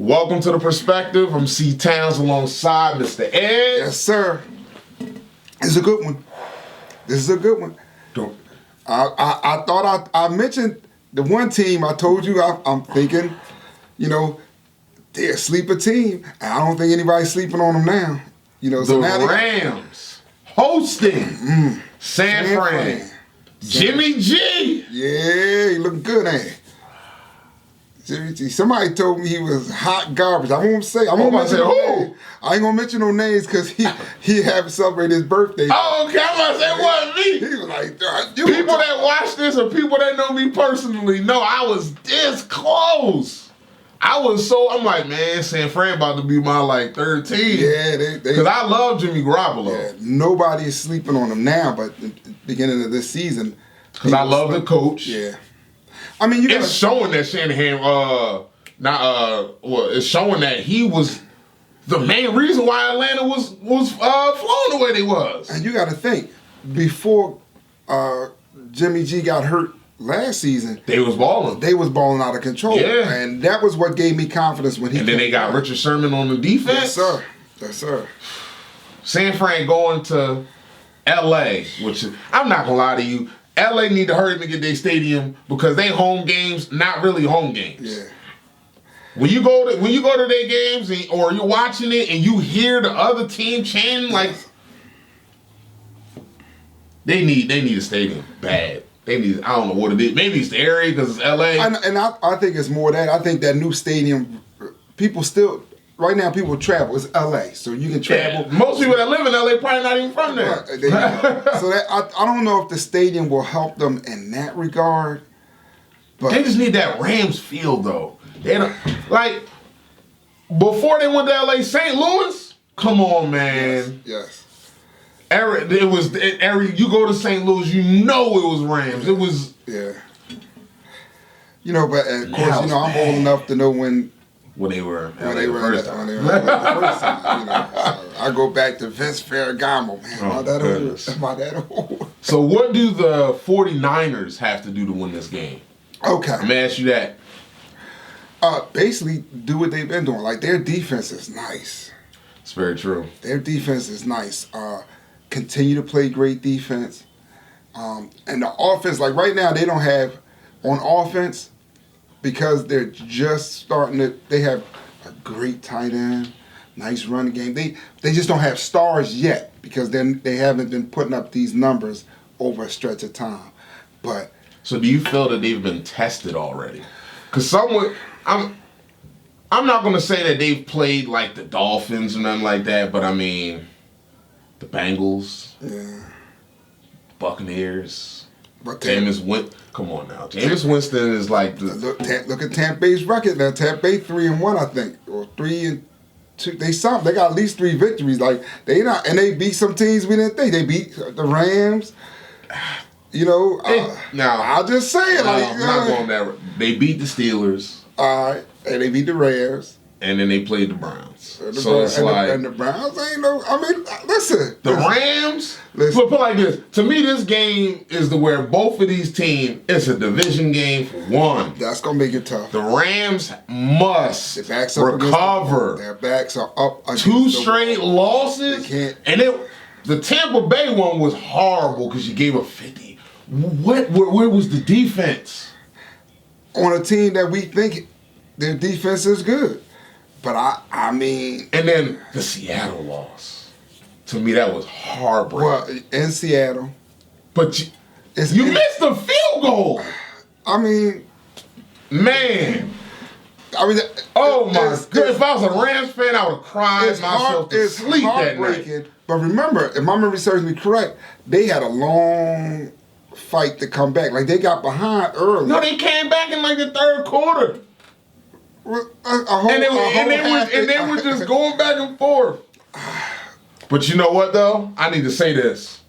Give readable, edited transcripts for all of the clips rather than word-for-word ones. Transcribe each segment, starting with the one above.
Welcome to The Perspective. I'm C. Towns alongside Mr. Ed. Yes, sir. It's a good one. This is a good one. I thought I mentioned the one team I told you I'm thinking, they're a sleeper team. And I don't think anybody's sleeping on them now. The Rams hosting San Fran. Jimmy G. Yeah, he looked good, ain't he? Jimmy G. Somebody told me he was hot garbage. I won't say. I ain't gonna mention no names because he haven't celebrated his birthday. Oh, okay. I'm about to say it wasn't me. He was like, people that watch this or people that know me personally know I was this close. I'm like, man, San Fran about to be my third team. Yeah, because I love Jimmy Garoppolo. Yeah, nobody is sleeping on him now, but at the beginning of this season, because I love the coach. Yeah, I mean, it's showing that Shanahan, it's showing that he was the main reason why Atlanta was flowing the way they was. And you got to think, before Jimmy G got hurt last season, they was balling. They was balling out of control. Yeah. And that was what gave me confidence when he And then they got Richard Sherman on the defense. Yes, sir. Yes, sir. San Fran going to LA, which I'm not gonna lie to you, LA need to hurry up and get their stadium because they home games, not really home games. Yeah. When you go to their games or you're watching it and you hear the other team chanting, they need a stadium bad. They need, I don't know what it is. Maybe it's the area because it's LA. And I think it's more that. I think that new stadium, people travel. It's LA, so you can travel. Yeah, most people that live in LA probably not even from there. So I don't know if the stadium will help them in that regard. But they just need that Rams feel though. They don't, before they went to LA, St. Louis. Come on, man. Yes. You go to St. Louis, you know it was Rams. It was. Yeah. But of course, I'm old enough to know when they were the first time. So I go back to Vince Ferragamo, man. Am I that old? So what do the 49ers have to do to win this game? Okay. I'm gonna ask you that. Basically, do what they've been doing. Their defense is nice. It's very true. Their defense is nice. Continue to play great defense. And the offense, right now, they don't have on offense because they're just starting to. They have a great tight end, nice running game. They just don't have stars yet because they haven't been putting up these numbers over a stretch of time. But so, do you feel that they've been tested already? Because I'm not going to say that they've played like the Dolphins or nothing like that, but I mean, the Bengals, Buccaneers, Jameis Winston. Come on now, Jameis Winston is like the. Look at Tampa Bay's record now. Tampa Bay 3-1, I think, or 3-2. They got at least 3 victories. They not, and they beat some teams we didn't think. They beat the Rams. Now I'll just say it. I'm not going there. They beat the Steelers. All right, and they beat the Rams. And then they played the Browns. And the Browns ain't no. I mean, listen. The Rams. Listen. Put it like this. To me, this game is where both of these teams. It's a division game for one. That's gonna make it tough. The Rams must recover. Their backs are up. 2 straight losses. They can't. And the Tampa Bay one was horrible because you gave up 50. Where was the defense? On a team that we think their defense is good. But I mean... And then the Seattle loss. To me, that was heartbreaking. Well, in Seattle. But you missed the field goal. I mean... Man. I mean... Oh, my God. If I was a Rams fan, I would have cried myself to sleep that night. But remember, if my memory serves me correct, they had a long fight to come back. They got behind early. No, they came back in the third quarter. And they were just going back and forth. But you know what, though? I need to say this.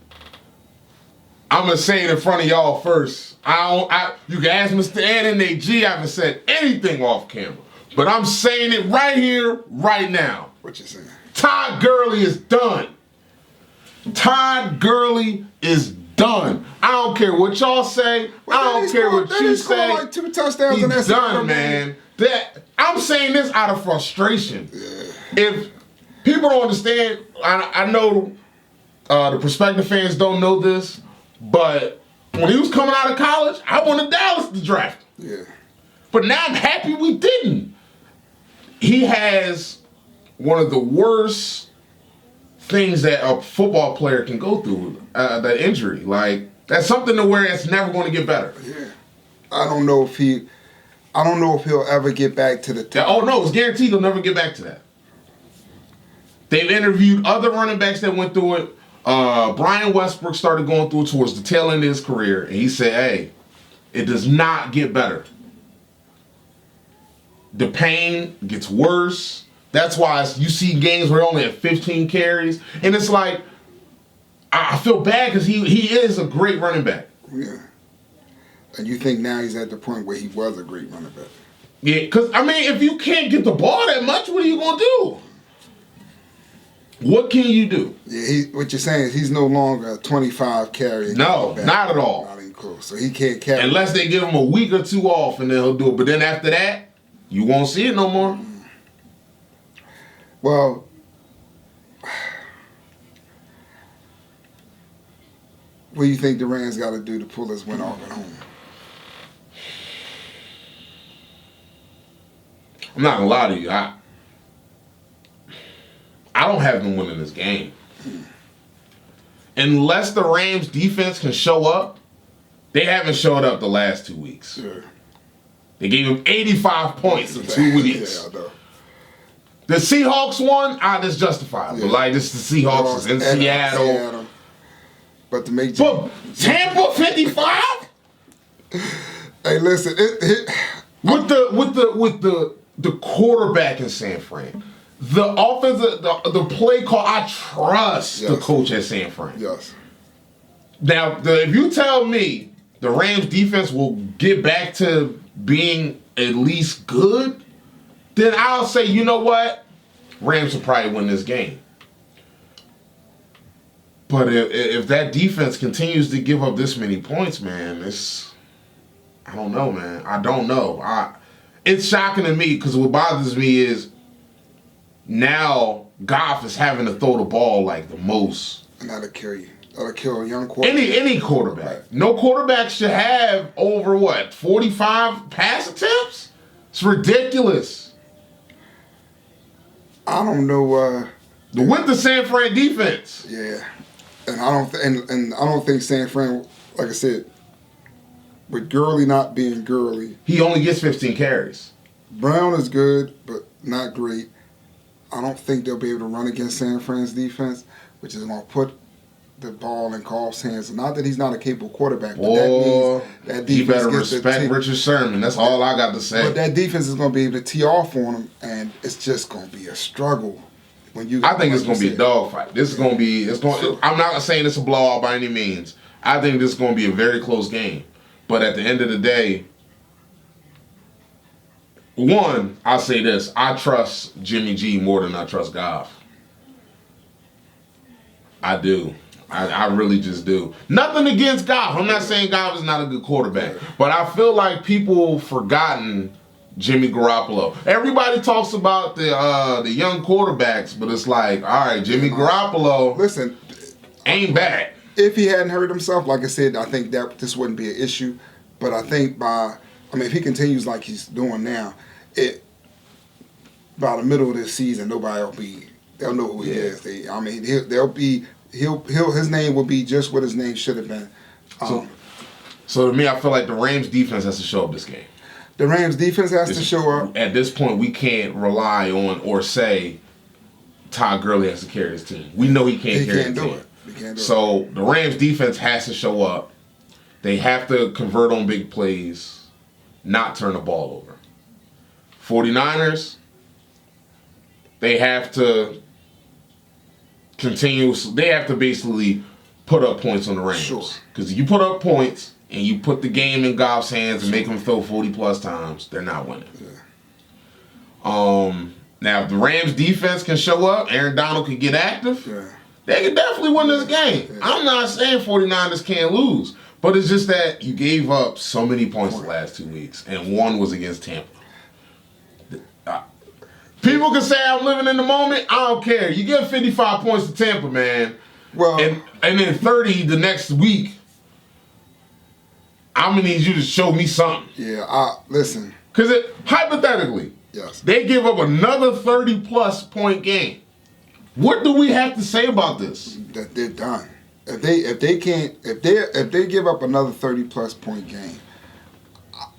I'm going to say it in front of y'all first. You can ask Mr. Ed and AG. I haven't said anything off camera. But I'm saying it right here, right now. What you saying? Todd Gurley is done. Todd Gurley is done. I don't care what y'all say. I don't care what you say. Like 2 touchdowns He's in that done, man. I'm I'm saying this out of frustration. If people don't understand, I know the prospective fans don't know this, but when he was coming out of college, I wanted Dallas to draft him. Yeah. But now I'm happy we didn't. He has one of the worst things that a football player can go through, that injury. Like, that's something to where it's never going to get better. Yeah. I don't know if he'll ever get back to the top. Oh, no, it's guaranteed he'll never get back to that. They've interviewed other running backs that went through it. Brian Westbrook started going through it towards the tail end of his career, and he said, hey, it does not get better. The pain gets worse. That's why you see games where only at 15 carries. And it's like, I feel bad because he is a great running back. Yeah. And you think now he's at the point where he was a great running back? Yeah, because, I mean, if you can't get the ball that much, what are you going to do? What can you do? Yeah, what you're saying is he's no longer a 25 carry. No, not at all. Not even close. So he can't carry. Unless they give him a week or two off and then he'll do it. But then after that, you won't see it no more. Well, what do you think the Rams got to do to pull this win off at home? I'm not going to lie to you. I don't have them winning this game. Unless the Rams defense can show up, they haven't showed up the last 2 weeks. Sure. They gave him 85 points in 2 weeks. Yeah, I know. The Seahawks won, that's justified. But like, this the Seahawks in Seattle. But to make Tampa 55? Hey, listen, with the quarterback in San Fran. The offensive, the play call, I trust the coach at San Fran. Yes. Now, if you tell me the Rams defense will get back to being at least good, then I'll say, you know what? Rams will probably win this game. But if that defense continues to give up this many points, man, I don't know, man. I don't know. It's shocking to me because what bothers me is now Goff is having to throw the ball like the most. And that'll kill you. That'll kill a young quarterback. Any quarterback. Right. No quarterback should have over 45 pass attempts? It's ridiculous. I don't know. With the San Fran defense. Yeah, and I don't think San Fran, like I said, with Gurley not being Gurley, he only gets 15 carries. Brown is good, but not great. I don't think they'll be able to run against San Fran's defense, which is going to put the ball in Goff's hands. Not that he's not a capable quarterback, but that means that defense. You better respect Richard Sherman. That's all I got to say. But that defense is going to be able to tee off on him, and it's just going to be a struggle. I think it's going to be a dogfight. This is going to be. I'm not saying it's a blowout by any means. I think this is going to be a very close game. But at the end of the day, one, I'll say this: I trust Jimmy G more than I trust Goff. I do. I really just do. Nothing against Goff. I'm not saying Goff is not a good quarterback, but I feel like people forgotten Jimmy Garoppolo. Everybody talks about the young quarterbacks, but it's like, all right, Jimmy Garoppolo, ain't bad. If he hadn't hurt himself, like I said, I think that this wouldn't be an issue. But I think if he continues like he's doing now, by the middle of this season, they'll know who he is. His name will be just what his name should have been. So to me, I feel like the Rams defense has to show up this game. The Rams defense has to show up. At this point, we can't rely on or say Todd Gurley has to carry his team. We know he can't carry his team. He can't do it. So the Rams defense has to show up. They have to convert on big plays, not turn the ball over. 49ers, they have to basically put up points on the Rams. Sure. Because if you put up points and you put the game in Goff's hands and make him throw 40-plus times, they're not winning. Yeah. Now, if the Rams defense can show up, Aaron Donald can get active, they can definitely win this game. Yeah. I'm not saying 49ers can't lose, but it's just that you gave up so many points the last 2 weeks, and one was against Tampa. People can say I'm living in the moment. I don't care. You give 55 points to Tampa, man. Well, and then 30 the next week. I'm gonna need you to show me something. Yeah, listen. Because hypothetically, yes, they give up another 30+ point game. What do we have to say about this? That they're done. If they give up another 30+ point game,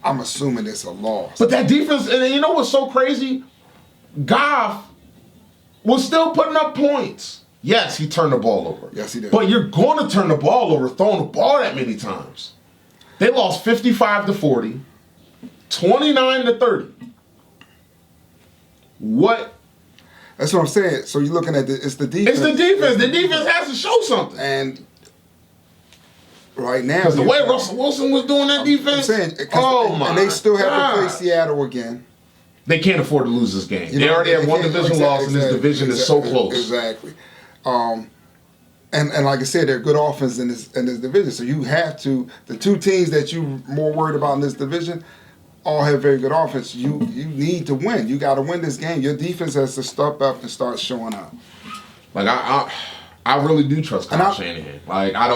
I'm assuming it's a loss. But that defense, and you know what's so crazy? Goff was still putting up points. Yes, he turned the ball over. Yes, he did. But you're going to turn the ball over throwing the ball that many times. They lost 55-40, 29-30. What? That's what I'm saying. So you're looking at it's the defense. It's the defense. The defense has to show something. And right now, because the way Russell Wilson was doing that defense, and they still have to play Seattle again. They can't afford to lose this game. They already have one division loss, and this division is so close. Exactly. And like I said, they're good offense in this division. So you have to, the two teams that you're more worried about in this division all have very good offense. You need to win. You got to win this game. Your defense has to step up and start showing up. Like I really do trust Kyle Shanahan. Like I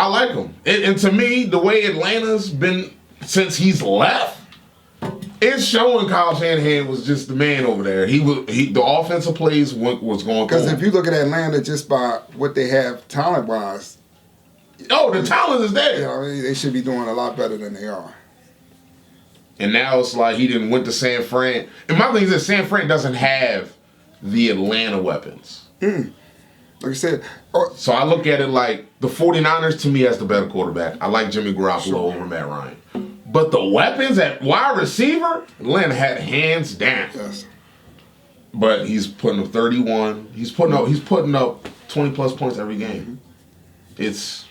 like him. And to me, the way Atlanta's been since he's left, it's showing Kyle Shanahan was just the man over there. The offensive plays was going. Because if you look at Atlanta just by what they have talent wise, the talent is there. You know, they should be doing a lot better than they are. And now it's like he didn't went to San Fran. And my thing is that San Fran doesn't have the Atlanta weapons. Like I said. So I look at it like the 49ers to me has the better quarterback. I like Jimmy Garoppolo over Matt Ryan. But the weapons at wide receiver, Atlanta had hands down. Yes. But he's putting up 31. He's putting up 20+ points every game. It's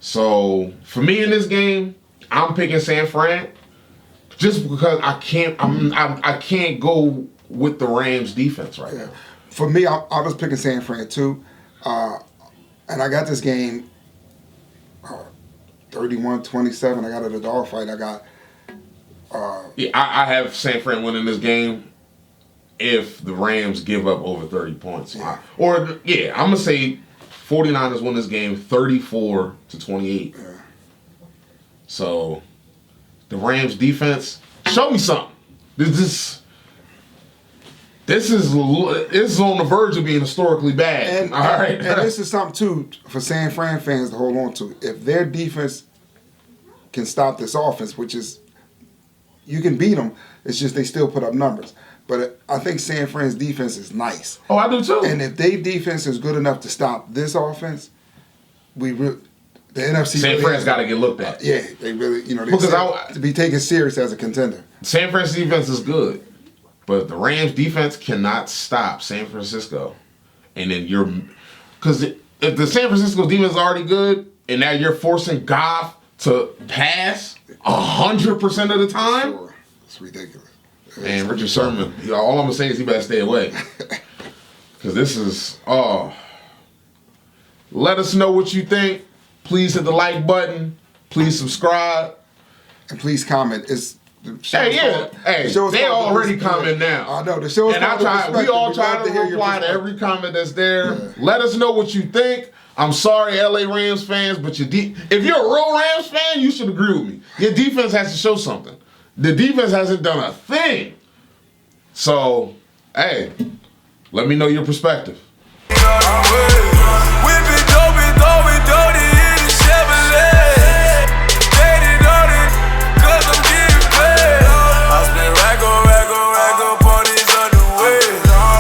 so for me in this game, I'm picking San Fran just because I can't go with the Rams defense right now. For me, I was picking San Fran too, and I got this game 31-27. I got it a dogfight. I got. I have San Fran winning this game if the Rams give up over 30 points. Yeah. I'm gonna say 49ers win this game 34-28. Yeah. So the Rams defense, show me something. This is on the verge of being historically bad. And this is something too for San Fran fans to hold on to. If their defense can stop this offense, which is you can beat them, it's just they still put up numbers. But I think San Fran's defense is nice. Oh, I do too. And if their defense is good enough to stop this offense, the NFC. San Fran's got to get looked at. Yeah, they really, to be taken serious as a contender. San Fran's defense is good. But the Rams defense cannot stop San Francisco. And then because if the San Francisco defense is already good, and now you're forcing Goff to pass 100% of the time. Sure. It's ridiculous. Man, Richard Sherman, all I'm going to say is he better stay away. Because this is, let us know what you think. Please hit the like button. Please subscribe. And please comment. They already comment now. I know the show. And we all try to reply to every comment that's there. Yeah. Let us know what you think. I'm sorry, LA Rams fans, but if you're a real Rams fan, you should agree with me. Your defense has to show something. The defense hasn't done a thing. So, hey, let me know your perspective.